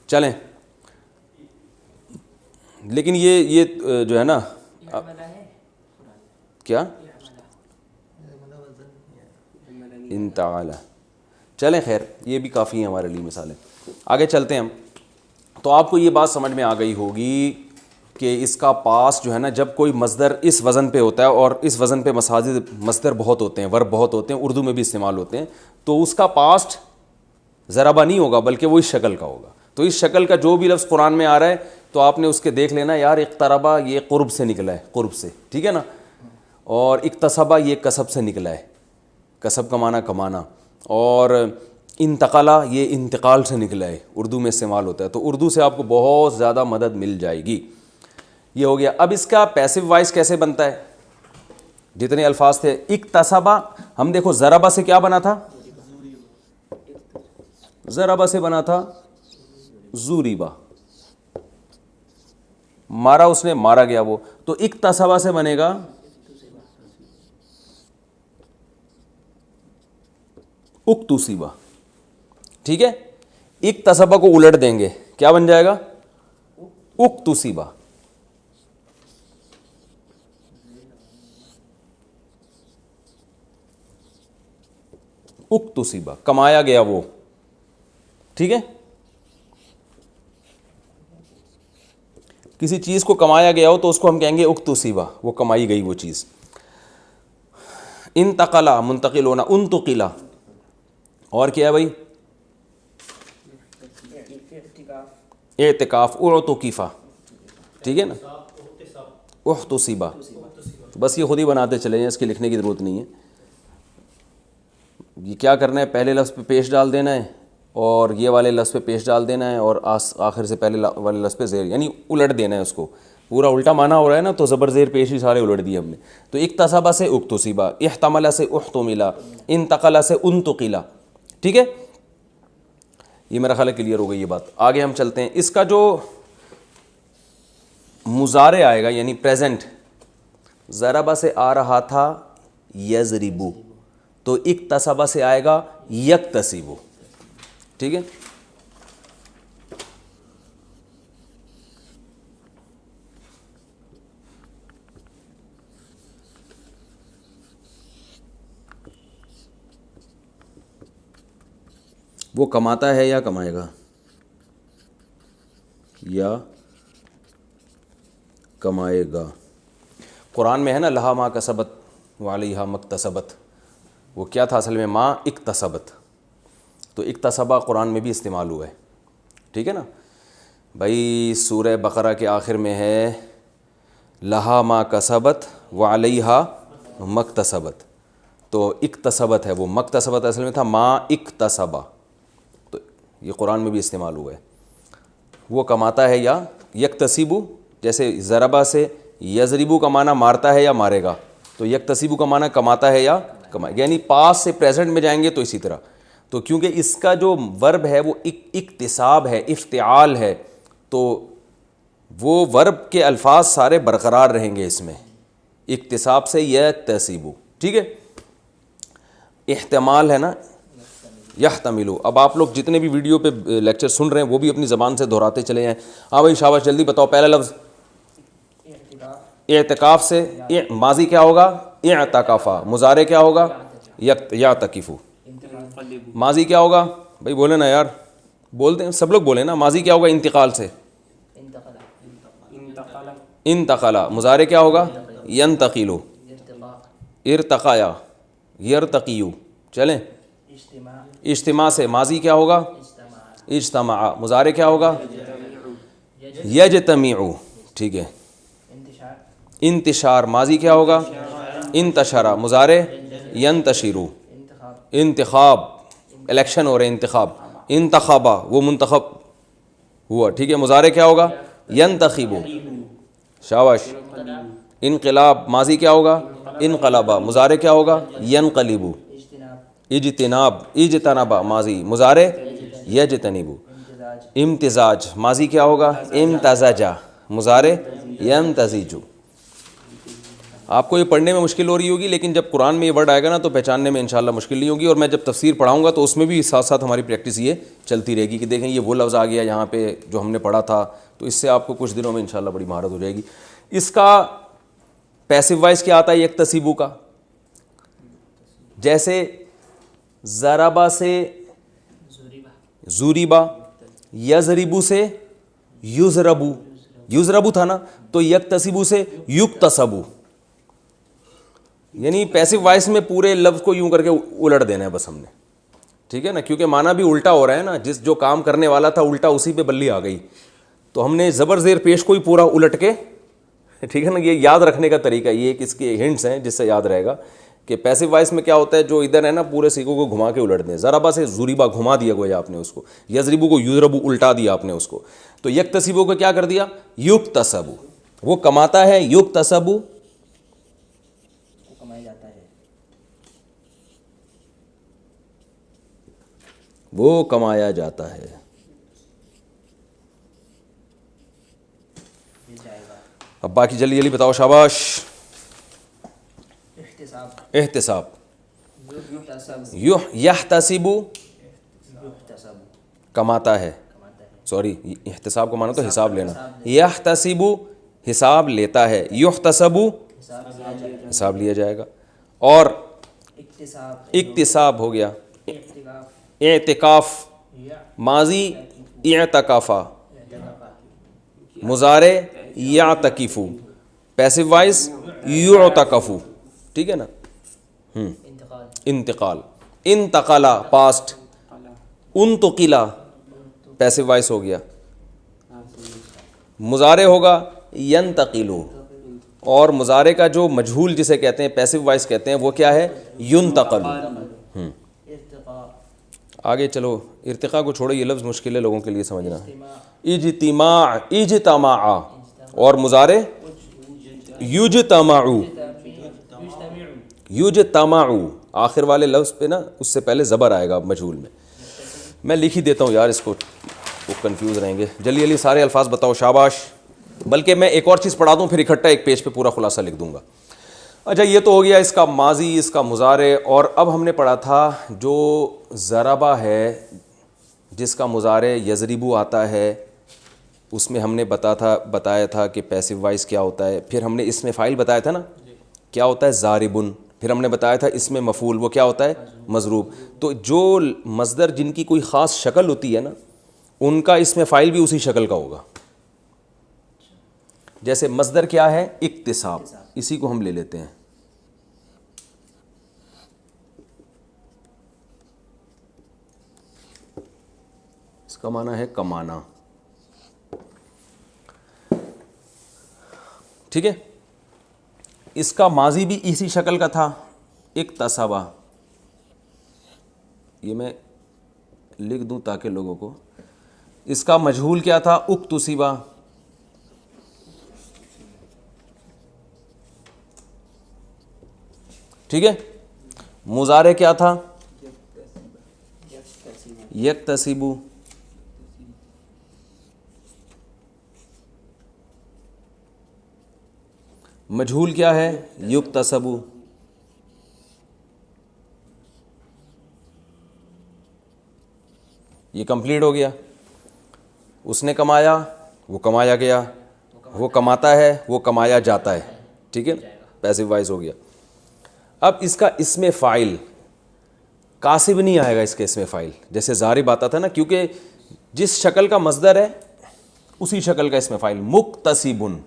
چلیں لیکن یہ جو ہے نا کیا انتعال، چلیں خیر یہ بھی کافی ہیں ہمارے لیے مثالیں. آگے چلتے ہیں ہم. تو آپ کو یہ بات سمجھ میں آ گئی ہوگی کہ اس کا پاس جو ہے نا جب کوئی مصدر اس وزن پہ ہوتا ہے، اور اس وزن پہ مصدر بہت ہوتے ہیں، ورب بہت ہوتے ہیں، اردو میں بھی استعمال ہوتے ہیں، تو اس کا پاسٹ ضربہ نہیں ہوگا بلکہ وہ اس شکل کا ہوگا. تو اس شکل کا جو بھی لفظ قرآن میں آ رہا ہے تو آپ نے اس کے دیکھ لینا یار اقتربہ یہ قرب سے نکلا ہے، قرب سے، ٹھیک ہے نا، اور اکتسبہ یہ کسب سے نکلا ہے، کسب کمانا کمانا، اور انتقالہ یہ انتقال سے نکلا ہے، اردو میں استعمال ہوتا ہے. تو اردو سے آپ کو بہت زیادہ مدد مل جائے گی. یہ ہو گیا. اب اس کا پیسو وائس کیسے بنتا ہے؟ جتنے الفاظ تھے اکتسبہ، ہم دیکھو ضربہ سے کیا بنا تھا؟ ضربہ سے بنا تھا زوریبا، مارا اس نے، مارا گیا وہ. تو اکتسبہ سے بنے گا اکتسبہ، ٹھیک ہے. اکتسبہ کو الٹ دیں گے کیا بن جائے گا؟ اکتسبہ. اکتسبہ کمایا گیا وہ، ٹھیک ہے. کسی چیز کو کمایا گیا ہو تو اس کو ہم کہیں گے اکتسبہ، وہ کمائی گئی وہ چیز. انتقلا منتقل ہونا، انتقلا، اور کیا ہے بھائی؟ اعتکاف، اعتکفہ، ٹھیک ہے نا. احتسبہ، بس یہ خود ہی بناتے چلے جائیں، اس کے لکھنے کی ضرورت نہیں ہے. یہ کیا کرنا ہے؟ پہلے لفظ پہ پیش ڈال دینا ہے، اور یہ والے لفظ پہ پیش ڈال دینا ہے، اور آخر سے پہلے والے لفظ پہ زیر، یعنی الٹ دینا ہے اس کو. پورا الٹا معنی ہو رہا ہے نا، تو زبر زیر پیش ہی سارے الٹ دیے ہم نے. تو اکتسبہ سے اکتسبہ، احتمل سے احتملا، انتقل سے انتقلا، ٹھیک ہے. یہ میرا خیال ہے کلیئر ہو گئی یہ بات. آگے ہم چلتے ہیں. اس کا جو مضارع آئے گا یعنی پریزنٹ، ضربہ سے آ رہا تھا یضربو، تو اکتسبہ سے آئے گا یکتسبو، ٹھیک ہے. وہ کماتا ہے یا کمائے گا؟ یا کمائے گا. قرآن میں ہے نا لہا ما کسبت وعلیہا مکتسبت، وہ کیا تھا اصل میں؟ ما اکتسبت. تو اکتسبہ قرآن میں بھی استعمال ہوا ہے، ٹھیک ہے نا بھائی. سورہ بقرہ کے آخر میں ہے لہا ما کسبت وعلیہا مکتسبت، تو اکتسبت ہے وہ، مکتسبت اصل میں تھا ما اکتسبہ. تو یہ قرآن میں بھی استعمال ہوا ہے. وہ کماتا ہے یا یکتسبو، جیسے ضربہ سے یضربو کا معنی مارتا ہے یا مارے گا، تو یکتسبو کا معنی کماتا ہے یا کمائے، یعنی پاس سے پریزنٹ میں جائیں گے تو اسی طرح. تو کیونکہ اس کا جو ورب ہے وہ اکتساب ہے، افتعال ہے، تو وہ ورب کے الفاظ سارے برقرار رہیں گے اس میں، اکتساب سے یکتسبو، ٹھیک ہے. احتمال ہے نا یحتملو. اب آپ لوگ جتنے بھی ویڈیو پہ لیکچر سن رہے ہیں وہ بھی اپنی زبان سے دہراتے چلے جائیں. ہاں بھائی شاباش، جلدی بتاؤ. پہلا لفظ اعتکاف سے ماضی کیا ہوگا؟ اعتکافا. مضارع کیا ہوگا؟ یعتکفو. ماضی کیا ہوگا بھائی؟ بولے نا یار، بولتے ہیں سب لوگ بولے نا. ماضی کیا ہوگا انتقال سے؟ انتقلا. مضارع کیا ہوگا؟ ینتقلو. ارتقایا، یرتقیو. چلیں اجتماع سے ماضی کیا ہوگا؟ اجتماع. مضارع کیا ہوگا؟ یجتمعو، ٹھیک ہے. انتشار ماضی کیا ہوگا؟ انتشرا. مضارع ینتشرو. انتخاب، الیکشن ہو رہے انتخاب. انتخابہ وہ منتخب ہوا، ٹھیک ہے. مضارع کیا ہوگا؟ ینتخبو. شاباش. انقلاب ماضی کیا ہوگا؟ انقلبہ. مضارع کیا ہوگا؟ ینقلبو. اجتناب، اجتنبا ماضی. مضارع یجتنبو. امتزاج ماضی کیا ہوگا؟ امتزجا. مضارع ینتزجو. آپ کو یہ پڑھنے میں مشکل ہو رہی ہوگی، لیکن جب قرآن میں یہ ورڈ آئے گا نا تو پہچاننے میں انشاءاللہ مشکل نہیں ہوگی. اور میں جب تفسیر پڑھاؤں گا تو اس میں بھی ساتھ ساتھ ہماری پریکٹس یہ چلتی رہے گی کہ دیکھیں یہ وہ لفظ آ گیا یہاں پہ جو ہم نے پڑھا تھا، تو اس سے آپ کو کچھ دنوں میں انشاءاللہ بڑی مہارت ہو جائے گی. اس کا پیسو وائس کیا آتا ہے یکتسبو کا؟ جیسے ضربا سے زوریبا، یضربو سے یضربو، یضربو تھا نا، تو یکتسبو سے یکتسبو. یعنی پیسو وائس میں پورے لفظ کو یوں کر کے الٹ دینا ہے بس ہم نے، ٹھیک ہے نا، کیونکہ معنی بھی الٹا ہو رہا ہے نا، جس جو کام کرنے والا تھا الٹا اسی پہ بلی آ گئی، تو ہم نے زبر زیر پیش کو ہی پورا الٹ کے، ٹھیک ہے نا. یہ یاد رکھنے کا طریقہ، یہ ایک اس کے ہنٹس ہیں جس سے یاد رہے گا کہ پیسو وائس میں کیا ہوتا ہے، جو ادھر ہے نا پورے سیکھوں کو گھما کے الٹ دیں. ضربا سے زوریبا گھما دیا گویا آپ نے اس کو، یضربو کو یضربو الٹا دیا آپ نے اس کو. تو یکتسبو کو کیا کر دیا؟ یکتسبو. وہ کماتا ہے، یکتسبو وہ کمایا جاتا ہے. اب باقی جلدی جلدی بتاؤ، شاباش. احتساب، یحتسب کماتا ہے، سوری احتساب کو مانا تو حساب لینا، یحتسب حساب لیتا ہے، یحتسب حساب لیا جائے گا. اور اکتساب ہو گیا، اعتکاف ماضی اعتکافا، مضارع یعتکفو، پیسو وائس یعتکفو، ٹھیک ہے نا. انتقال، انتقلا پاسٹ، انتقلا پیسو وائس ہو گیا. مضارع ہوگا ینتقلو، اور مضارع کا جو مجہول جسے کہتے ہیں پیسو وائس کہتے ہیں وہ کیا ہے؟ ینتقل. آگے چلو، ارتقاء کو چھوڑو، یہ لفظ مشکل ہے لوگوں کے لیے سمجھنا. اجتماع، اجتماع، اور مضارع یجتمعو، یجتمعو. آخر والے لفظ پہ نا اس سے پہلے زبر آئے گا مجہول میں. میں لکھ ہی دیتا ہوں یار اس کو، وہ کنفیوز رہیں گے. جلدی جلدی سارے الفاظ بتاؤ، شاباش. بلکہ میں ایک اور چیز پڑھا دوں پھر اکٹھا ایک پیج پہ پورا خلاصہ لکھ دوں گا. اچھا یہ تو ہو گیا اس کا ماضی، اس کا مضارع. اور اب ہم نے پڑھا تھا جو ضربہ ہے جس کا مضارع یضربو آتا ہے، اس میں ہم نے بتایا تھا کہ پیسو وائس کیا ہوتا ہے. پھر ہم نے اس میں فاعل بتایا تھا نا کیا ہوتا ہے؟ ضاربن. پھر ہم نے بتایا تھا اس میں مفعول وہ کیا ہوتا ہے؟ مضروب. تو جو مصدر جن کی کوئی خاص شکل ہوتی ہے نا ان کا اس میں فاعل بھی اسی شکل کا ہوگا. جیسے مصدر کیا ہے؟ اکتساب، اسی کو ہم لے لیتے ہیں. اس کا معنی ہے کمانا، ٹھیک ہے. اس کا ماضی بھی اسی شکل کا تھا، اکتسبا. یہ میں لکھ دوں تاکہ لوگوں کو. اس کا مجہول کیا تھا؟ اکتسبا. ٹھیک ہے. مضارع کیا تھا؟ یکتسبو. مجہول کیا ہے؟ یکتسبو. یہ کمپلیٹ ہو گیا. اس نے کمایا، وہ کمایا گیا، وہ کماتا ہے، وہ کمایا جاتا ہے. ٹھیک ہے، پیسو وائس ہو گیا. اب اس کا اسم فاعل کاسب نہیں آئے گا. اس کے اسم فاعل جیسے ضارب آتا تھا نا، کیونکہ جس شکل کا مصدر ہے اسی شکل کا اسم فاعل. مکتسبن،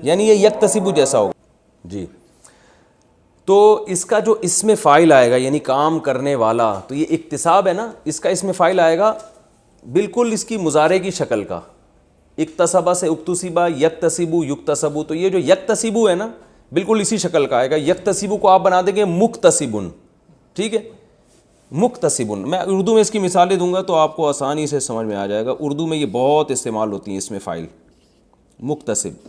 یعنی یہ یکتسبو جیسا ہوگا. جی، تو اس کا جو اسم فاعل آئے گا یعنی کام کرنے والا، تو یہ اکتساب ہے نا، اس کا اسم فاعل آئے گا بالکل اس کی مضارع کی شکل کا. اکتسبا سے اکتسبا، یکتسبو یکتسبو. تو یہ جو یکتسبو ہے نا بالکل اسی شکل کا آئے گا. یکتسبو کو آپ بنا دیں گے مکتسبن. ٹھیک ہے، مکتسبن. میں اردو میں اس کی مثالیں دوں گا تو آپ کو آسانی سے سمجھ میں آ جائے گا. اردو میں یہ بہت استعمال ہوتی ہیں اسم فاعل. مکتسب،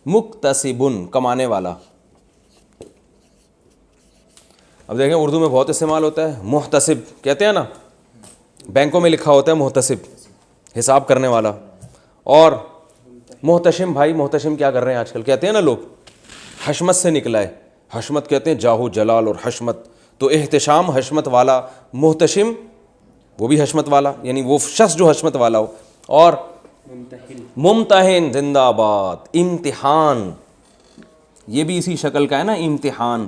مکتسبن کمانے والا. اب دیکھیں اردو میں بہت استعمال ہوتا ہے. محتسب کہتے ہیں نا، بینکوں میں لکھا ہوتا ہے محتسب، حساب کرنے والا. اور محتشم بھائی، محتشم کیا کر رہے ہیں آج کل؟ کہتے ہیں نا لوگ حشمت سے نکلا ہے، حشمت کہتے ہیں جاہو جلال اور حشمت، تو احتشام حشمت والا، محتشم وہ بھی حشمت والا، یعنی وہ شخص جو حشمت والا ہو، اور ممتحن زندہ باد، امتحان یہ بھی اسی شکل کا ہے نا، امتحان